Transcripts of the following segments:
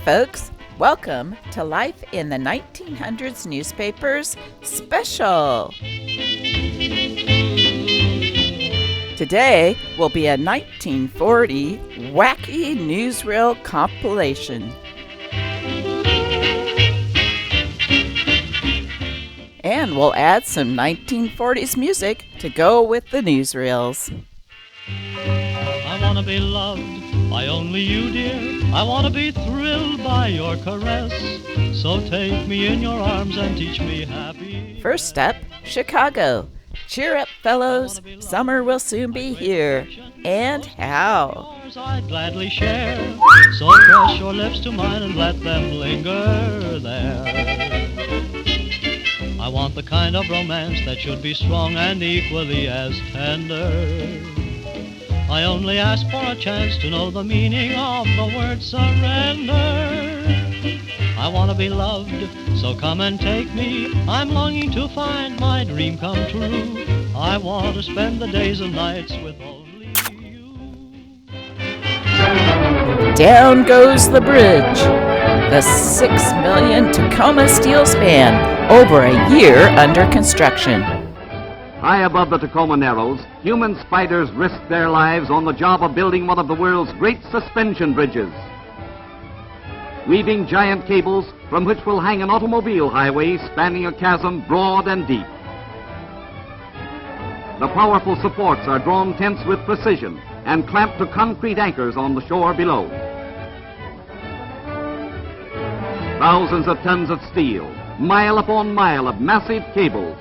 folks. Welcome to Life in the 1900s Newspapers Special. Today will be a 1940 wacky newsreel compilation. And we'll add some 1940s music to go with the newsreels. I want to be loved by only you, dear. I want to be thrilled by your caress. So take me in your arms and teach me happy. First up, Chicago. Cheer up, fellows. Summer will soon be here. And how? I'd gladly share. So press your lips to mine and let them linger there. I want the kind of romance that should be strong and equally as tender. I only ask for a chance to know the meaning of the word surrender. I want to be loved, so come and take me. I'm longing to find my dream come true. I want to spend the days and nights with only you. Down goes the bridge. The $6 million Tacoma steel span, over a year under construction. High above the Tacoma Narrows, human spiders risk their lives on the job of building one of the world's great suspension bridges. Weaving giant cables from which will hang an automobile highway spanning a chasm broad and deep. The powerful supports are drawn tense with precision and clamped to concrete anchors on the shore below. Thousands of tons of steel, mile upon mile of massive cables.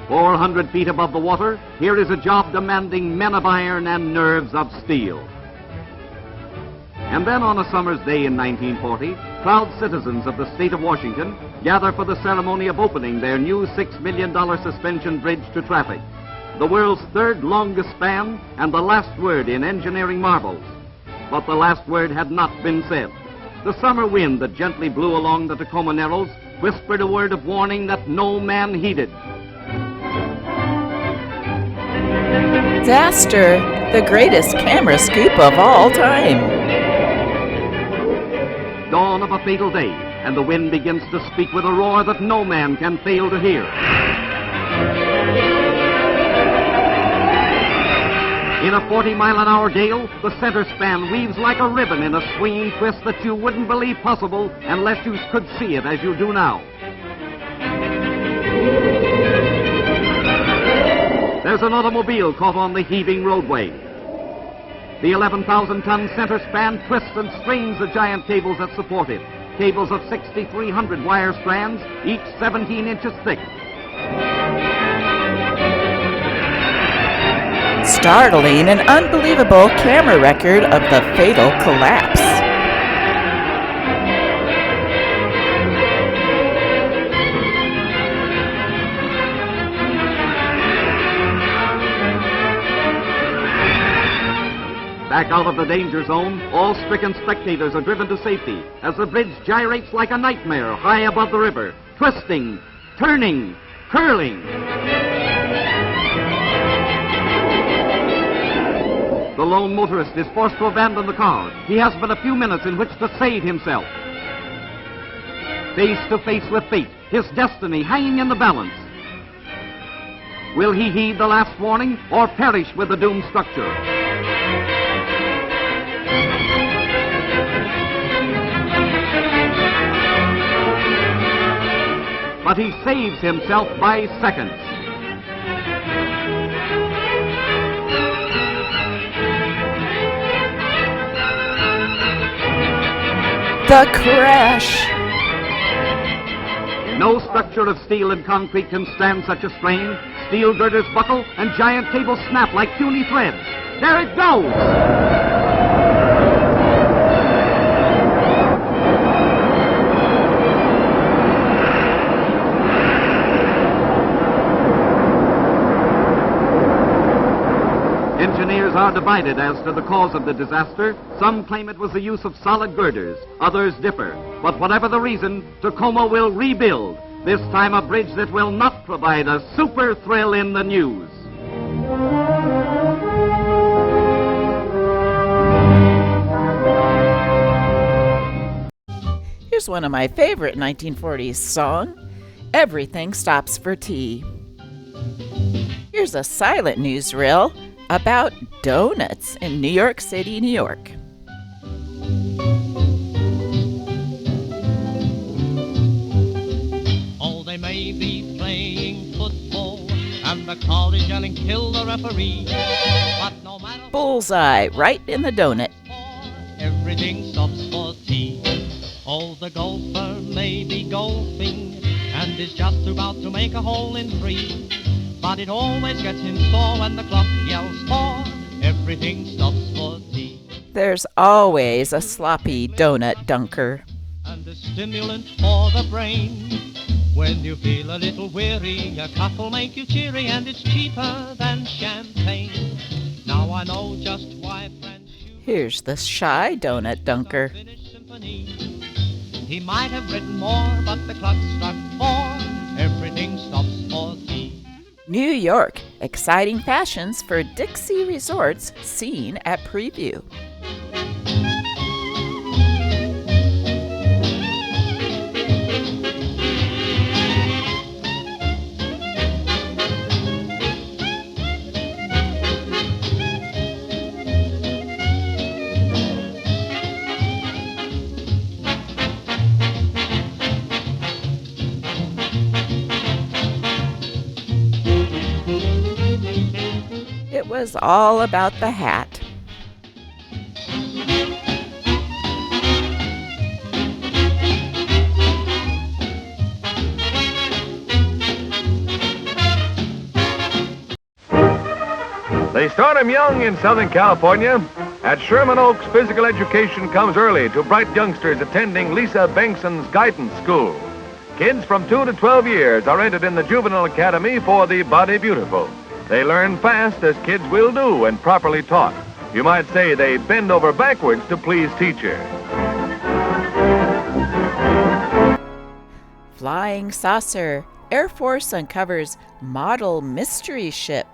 "400 feet above the water, here is a job demanding men of iron and nerves of steel." And then on a summer's day in 1940, proud citizens of the state of Washington gather for the ceremony of opening their new $6 million suspension bridge to traffic, the world's third longest span and the last word in engineering marvels. But the last word had not been said. The summer wind that gently blew along the Tacoma Narrows whispered a word of warning that no man heeded. Disaster, the greatest camera scoop of all time. Dawn of a fatal day, and the wind begins to speak with a roar that no man can fail to hear. In a 40-mile-an-hour gale, the center span weaves like a ribbon in a swinging twist that you wouldn't believe possible unless you could see it as you do now. There's an automobile caught on the heaving roadway. The 11,000-ton center span twists and strains the giant cables that support it. Cables of 6,300 wire strands, each 17 inches thick. Startling and unbelievable camera record of the fatal collapse. Back out of the danger zone, all stricken spectators are driven to safety as the bridge gyrates like a nightmare high above the river, twisting, turning, curling. The lone motorist is forced to abandon the car. He has but a few minutes in which to save himself. Face to face with fate, his destiny hanging in the balance. Will he heed the last warning or perish with the doomed structure? But he saves himself by seconds. The crash. No structure of steel and concrete can stand such a strain. Steel girders buckle and giant cables snap like puny threads. There it goes! Engineers are divided as to the cause of the disaster. Some claim it was the use of solid girders. Others differ. But whatever the reason, Tacoma will rebuild. This time a bridge that will not provide a super thrill in the news. Here's one of my favorite 1940s songs, Everything Stops for Tea. Here's a silent newsreel about donuts in New York City, New York. Oh, they may be playing football and the crowd is yelling, kill the referee. But no matter Bullseye, right in the donut. everything stops for tea. Oh, the golfer may be golfing and is just about to make a hole in 3. But it always gets him sore when the clock yells 4. Everything stops for tea. There's always a sloppy donut dunker. And a stimulant for the brain. When you feel a little weary, a cup will make you cheery, and it's cheaper than champagne. Now I know just why French Here's the shy donut dunker. finished symphony. He might have written more, but the clock struck 4. Everything stops for tea. New York, exciting fashions for Dixie Resorts seen at preview. It was all about the hat. They start 'em young in Southern California. At Sherman Oaks, physical education comes early to bright youngsters attending Lisa Bankson's guidance school. Kids from 2 to 12 years are entered in the Juvenile Academy for the Body Beautiful. They learn fast, as kids will do when properly taught. You might say they bend over backwards to please teacher. Flying saucer. Air Force uncovers model mystery ship.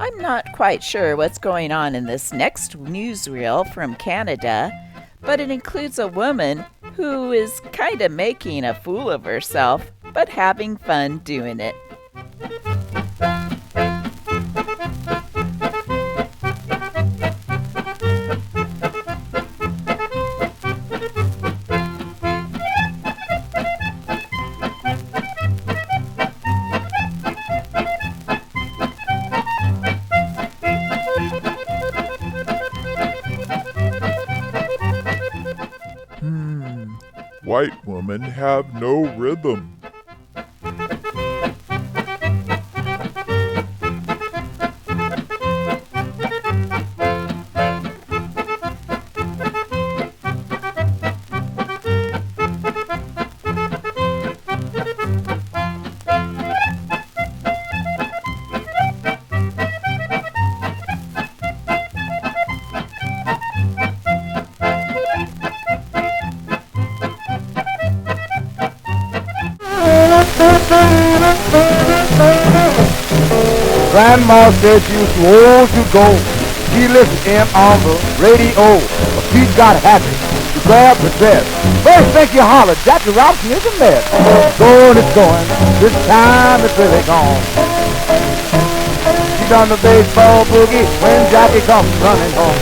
I'm not quite sure what's going on in this next newsreel from Canada, but it includes a woman who is kind of making a fool of herself, but having fun doing it. White women have no rhythm. Grandma said she was too old to go. She listened in on the radio. Her feet got happy. She grabbed the dress. First thing she hollered, Jackie Robinson is a mess. Going, it's going. This time it's really gone. She done the baseball boogie when Jackie comes running home.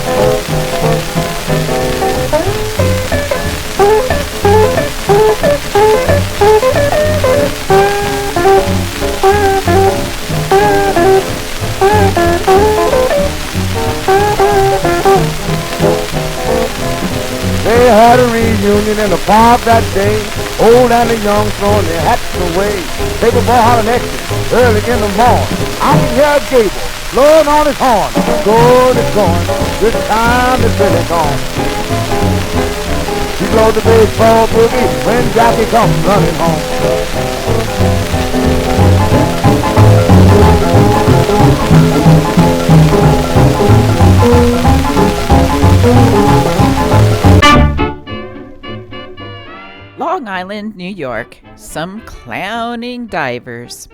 had a reunion in the park that day. Old and the young throwing their hats away. Paper boy hollering exit early in the morning. I can hear Gable blowing on his horn. Gold is going, this time is really gone. He blows the baseball boogie when Jackie comes running home. Long Island, New York. Some clowning divers.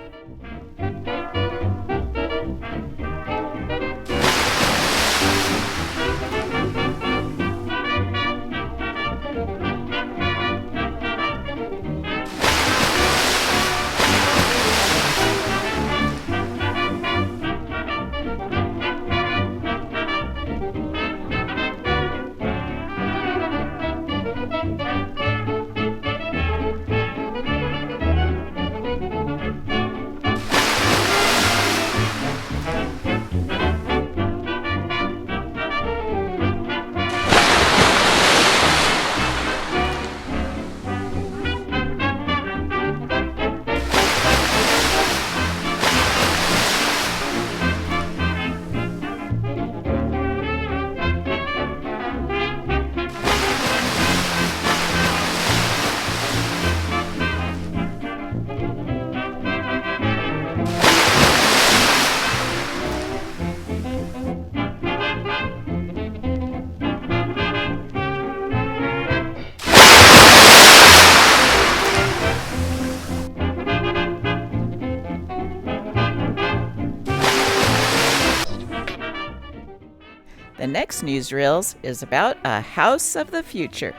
The next newsreels is about a house of the future.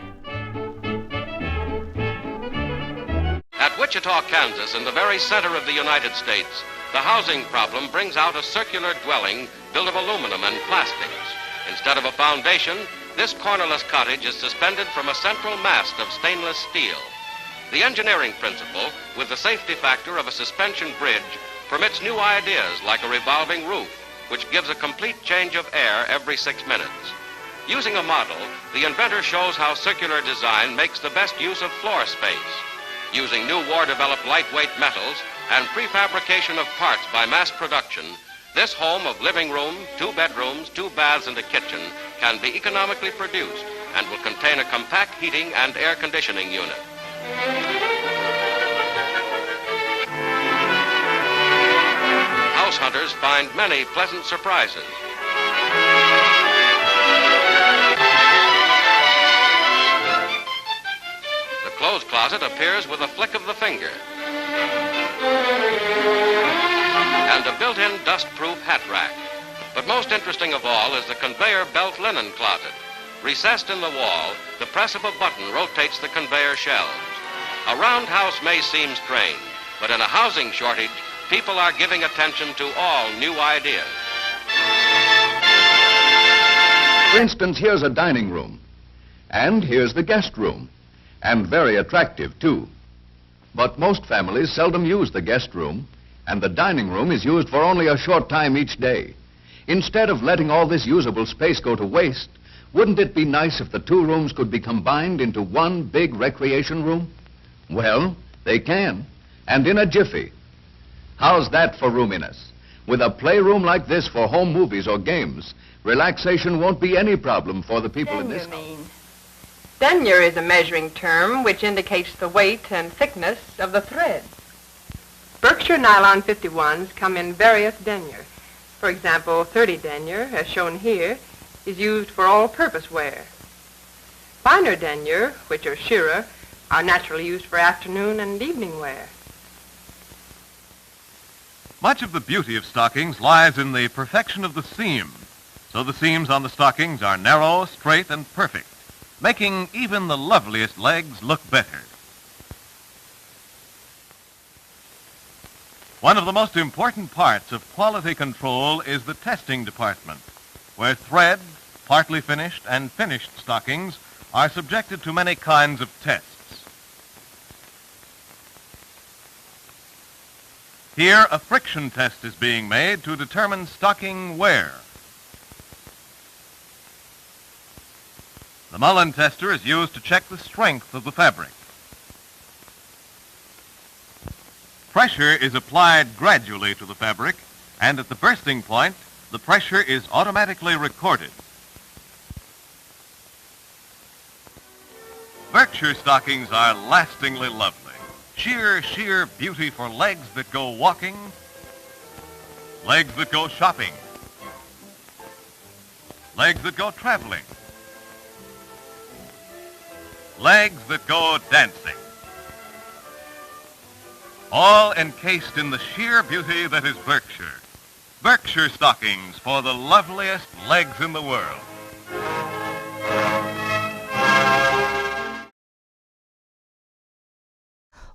At Wichita, Kansas, in the very center of the United States, the housing problem brings out a circular dwelling built of aluminum and plastics. Instead of a foundation, this cornerless cottage is suspended from a central mast of stainless steel. The engineering principle, with the safety factor of a suspension bridge, permits new ideas like a revolving roof, which gives a complete change of air every 6 minutes. Using a model, the inventor shows how circular design makes the best use of floor space. Using new war-developed lightweight metals and prefabrication of parts by mass production, this home of living room, 2 bedrooms, 2 baths, and a kitchen can be economically produced and will contain a compact heating and air conditioning unit. House hunters find many pleasant surprises. The clothes closet appears with a flick of the finger. And a built-in dust-proof hat rack. But most interesting of all is the conveyor belt linen closet. Recessed in the wall, the press of a button rotates the conveyor shelves. A roundhouse may seem strange, but in a housing shortage, people are giving attention to all new ideas. For instance, here's a dining room. And here's the guest room. And very attractive, too. But most families seldom use the guest room, and the dining room is used for only a short time each day. Instead of letting all this usable space go to waste, wouldn't it be nice if the 2 rooms could be combined into one big recreation room? Well, they can, and in a jiffy. How's that for roominess? With a playroom like this for home movies or games, relaxation won't be any problem for the people in this house. Denier is a measuring term which indicates the weight and thickness of the thread. Berkshire nylon 51s come in various denier. For example, 30 denier, as shown here, is used for all-purpose wear. Finer denier, which are shearer, are naturally used for afternoon and evening wear. Much of the beauty of stockings lies in the perfection of the seam. So the seams on the stockings are narrow, straight, and perfect, making even the loveliest legs look better. One of the most important parts of quality control is the testing department, where thread, partly finished, and finished stockings are subjected to many kinds of tests. Here, a friction test is being made to determine stocking wear. The Mullen tester is used to check the strength of the fabric. Pressure is applied gradually to the fabric, and at the bursting point, the pressure is automatically recorded. Berkshire stockings are lastingly lovely. Sheer beauty for legs that go walking, legs that go shopping, legs that go traveling, legs that go dancing. All encased in the sheer beauty that is Berkshire. Berkshire stockings for the loveliest legs in the world.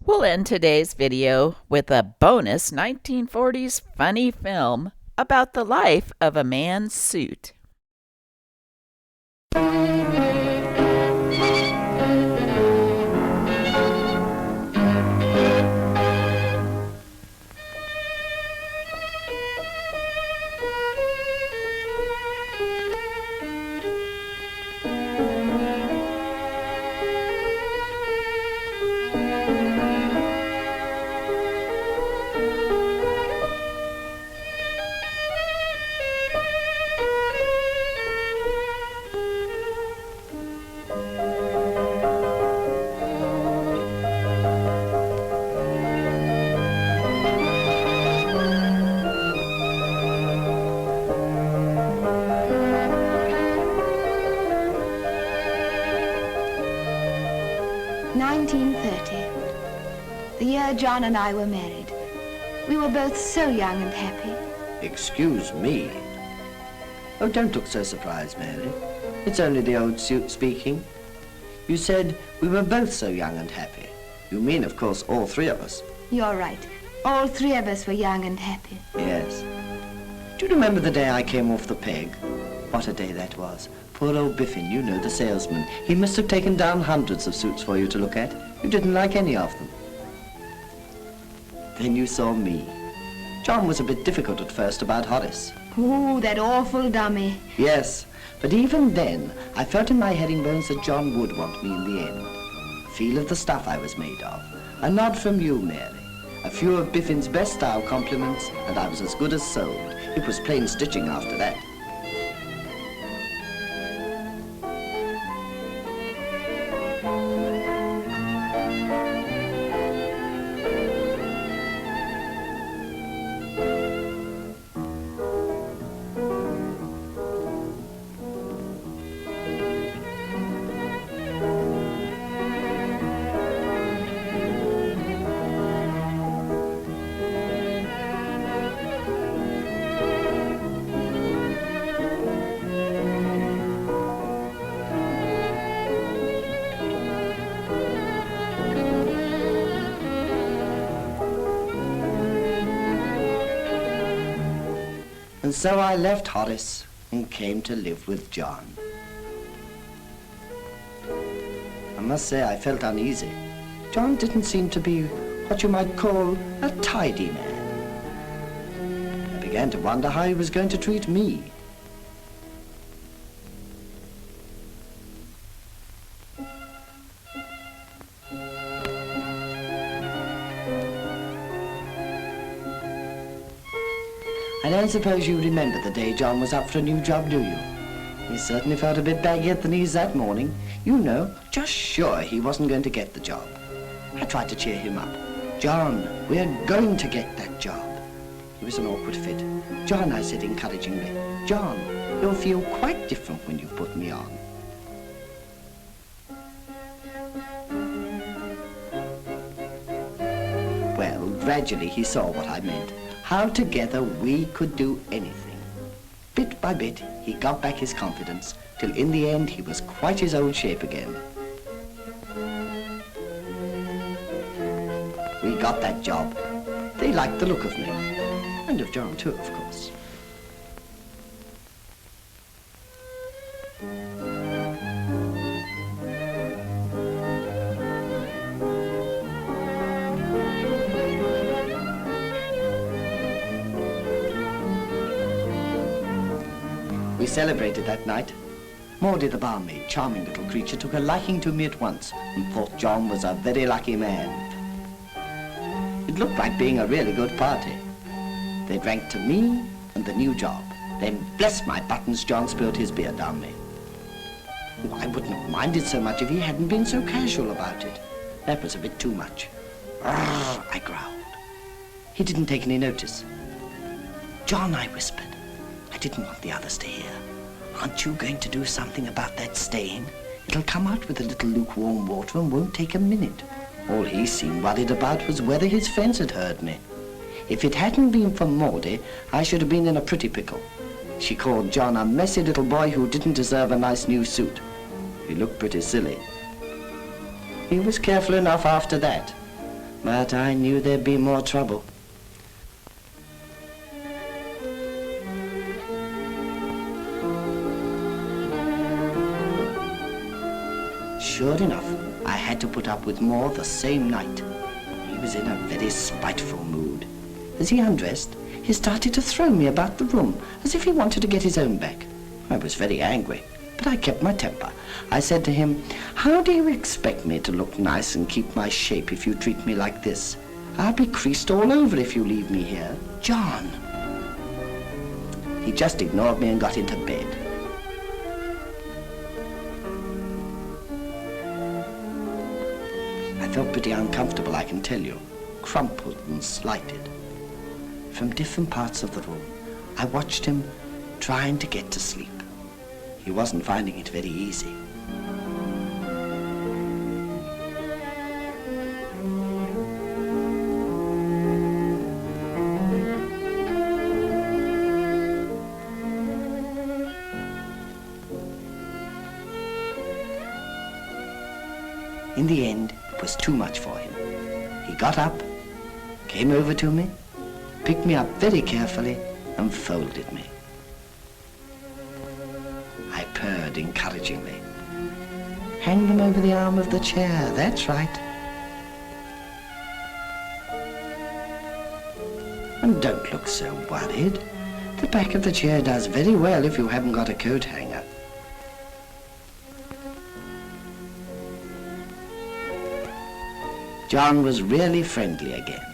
We'll end today's video with a bonus 1940s funny film about the life of a man's suit. The year John and I were married. We were both so young and happy. Excuse me. Oh, don't look so surprised, Mary. It's only the old suit speaking. You said we were both so young and happy. You mean, of course, all three of us. You're right. All three of us were young and happy. Yes. Do you remember the day I came off the peg? What a day that was. Poor old Biffin, you know, the salesman. He must have taken down hundreds of suits for you to look at. You didn't like any of them. Then you saw me. John was a bit difficult at first about Horace. Ooh, that awful dummy. Yes, but even then, I felt in my herringbones that John would want me in the end. A feel of the stuff I was made of. A nod from you, Mary. A few of Biffin's best style compliments, and I was as good as sold. It was plain stitching after that. And so I left Horace and came to live with John. I must say I felt uneasy. John didn't seem to be what you might call a tidy man. I began to wonder how he was going to treat me. I don't suppose you remember the day John was up for a new job, do you? He certainly felt a bit baggy at the knees that morning. You know, just sure he wasn't going to get the job. I tried to cheer him up. John, we're going to get that job. He was an awkward fit. John, I said encouragingly, John, you'll feel quite different when you put me on. Well, gradually he saw what I meant. How together we could do anything. Bit by bit, he got back his confidence, till in the end he was quite his old shape again. We got that job. They liked the look of me. And of John too, of course. We celebrated that night. Maudie, the barmaid, charming little creature, took a liking to me at once and thought John was a very lucky man. It looked like being a really good party. They drank to me and the new job. Then, bless my buttons, John spilled his beer down me. Oh, I wouldn't have minded so much if he hadn't been so casual about it. That was a bit too much. Arrgh, I growled. He didn't take any notice. John, I whispered. I didn't want the others to hear. Aren't you going to do something about that stain? It'll come out with a little lukewarm water and won't take a minute. All he seemed worried about was whether his friends had heard me. If it hadn't been for Maudie, I should have been in a pretty pickle. She called John a messy little boy who didn't deserve a nice new suit. He looked pretty silly. He was careful enough after that, but I knew there'd be more trouble. Sure enough, I had to put up with more the same night. He was in a very spiteful mood. As he undressed, he started to throw me about the room, as if he wanted to get his own back. I was very angry, but I kept my temper. I said to him, "How do you expect me to look nice and keep my shape if you treat me like this? I'll be creased all over if you leave me here. John!" He just ignored me and got into bed. I felt pretty uncomfortable, I can tell you, crumpled and slighted. From different parts of the room, I watched him trying to get to sleep. He wasn't finding it very easy. In the end, it was too much for him. He got up, came over to me, picked me up very carefully, and folded me. I purred encouragingly. Hang him over the arm of the chair, that's right. And don't look so worried. The back of the chair does very well if you haven't got a coat hanger. John was really friendly again.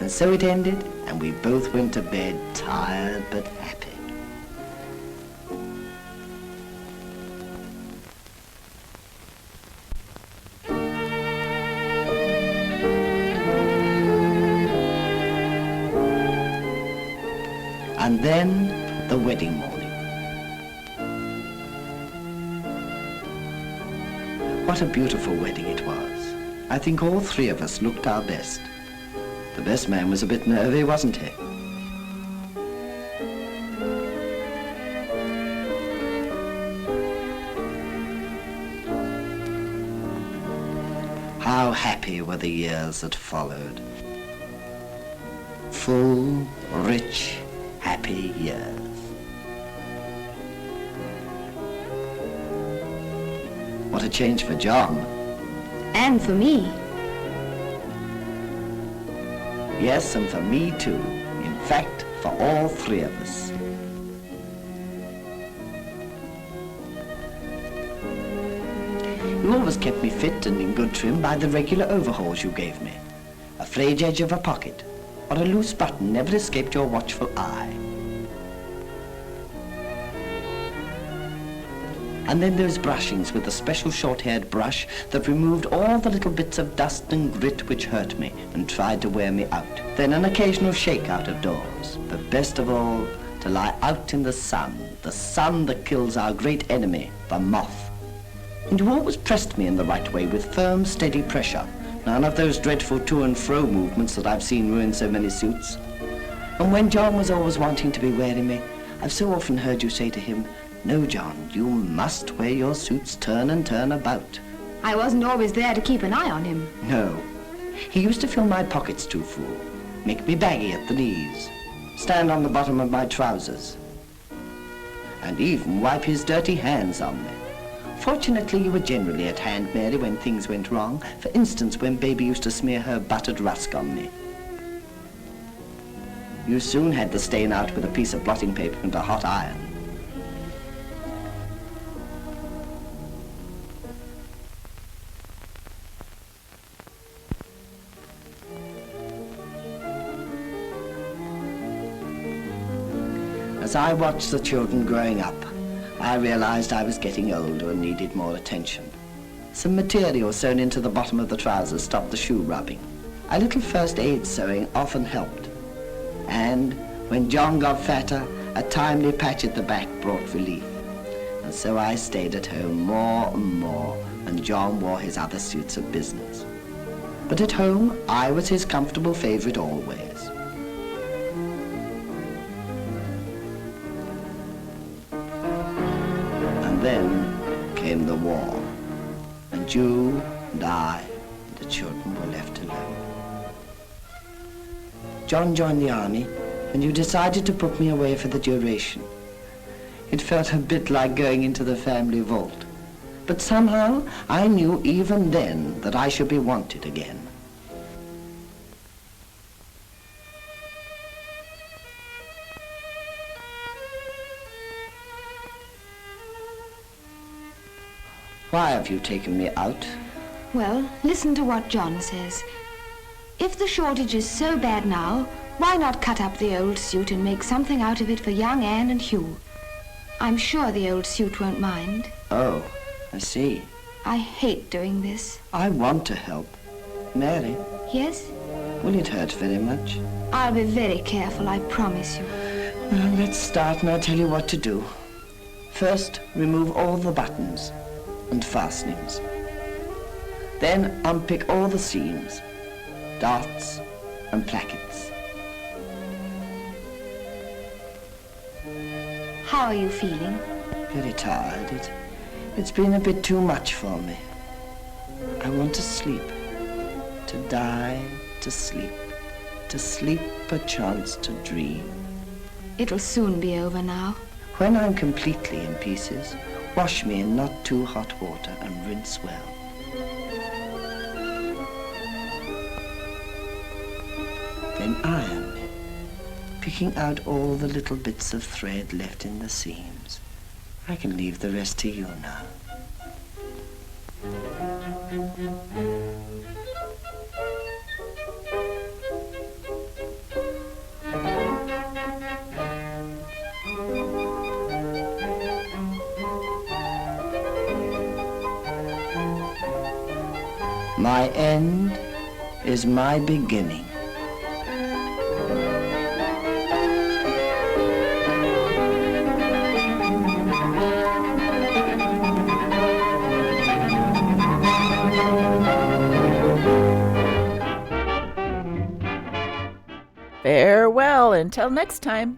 And so it ended, and we both went to bed tired but happy. And then, the wedding morning. What a beautiful wedding it was. I think all three of us looked our best. The best man was a bit nervy, wasn't he? How happy were the years that followed. Full, rich, happy years. What a change for John. And for me. Yes, and for me too. In fact, for all three of us. You always kept me fit and in good trim by the regular overhauls you gave me. A frayed edge of a pocket or a loose button never escaped your watchful eye. And then those brushings with a special short-haired brush that removed all the little bits of dust and grit which hurt me and tried to wear me out. Then an occasional shake out of doors. But best of all, to lie out in the sun that kills our great enemy, the moth. And you always pressed me in the right way with firm, steady pressure. None of those dreadful to and fro movements that I've seen ruin so many suits. And when John was always wanting to be wearing me, I've so often heard you say to him, "No, John, you must wear your suits turn and turn about." I wasn't always there to keep an eye on him. No. He used to fill my pockets too full, make me baggy at the knees, stand on the bottom of my trousers, and even wipe his dirty hands on me. Fortunately, you were generally at hand, Mary, when things went wrong. For instance, when Baby used to smear her buttered rusk on me. You soon had the stain out with a piece of blotting paper and a hot iron. As I watched the children growing up, I realized I was getting older and needed more attention. Some material sewn into the bottom of the trousers stopped the shoe rubbing. A little first aid sewing often helped. And when John got fatter, a timely patch at the back brought relief. And so I stayed at home more and more, and John wore his other suits of business. But at home, I was his comfortable favorite always. And then came the war, and you and I and the children were left alone. John joined the army, and you decided to put me away for the duration. It felt a bit like going into the family vault. But somehow, I knew even then that I should be wanted again. Why have you taken me out? Well, listen to what John says. If the shortage is so bad now, why not cut up the old suit and make something out of it for young Anne and Hugh? I'm sure the old suit won't mind. Oh, I see. I hate doing this. I want to help. Mary? Yes? Will it hurt very much? I'll be very careful, I promise you. Well, let's start and I'll tell you what to do. First, remove all the buttons and fastenings. Then unpick all the seams, darts and plackets. How are you feeling? Very tired. It's been a bit too much for me. I want to sleep, to die, to sleep perchance to dream. It'll soon be over now. When I'm completely in pieces, wash me in not too hot water and rinse well. Then iron me, picking out all the little bits of thread left in the seams. I can leave the rest to you now. My end is my beginning. Farewell until next time.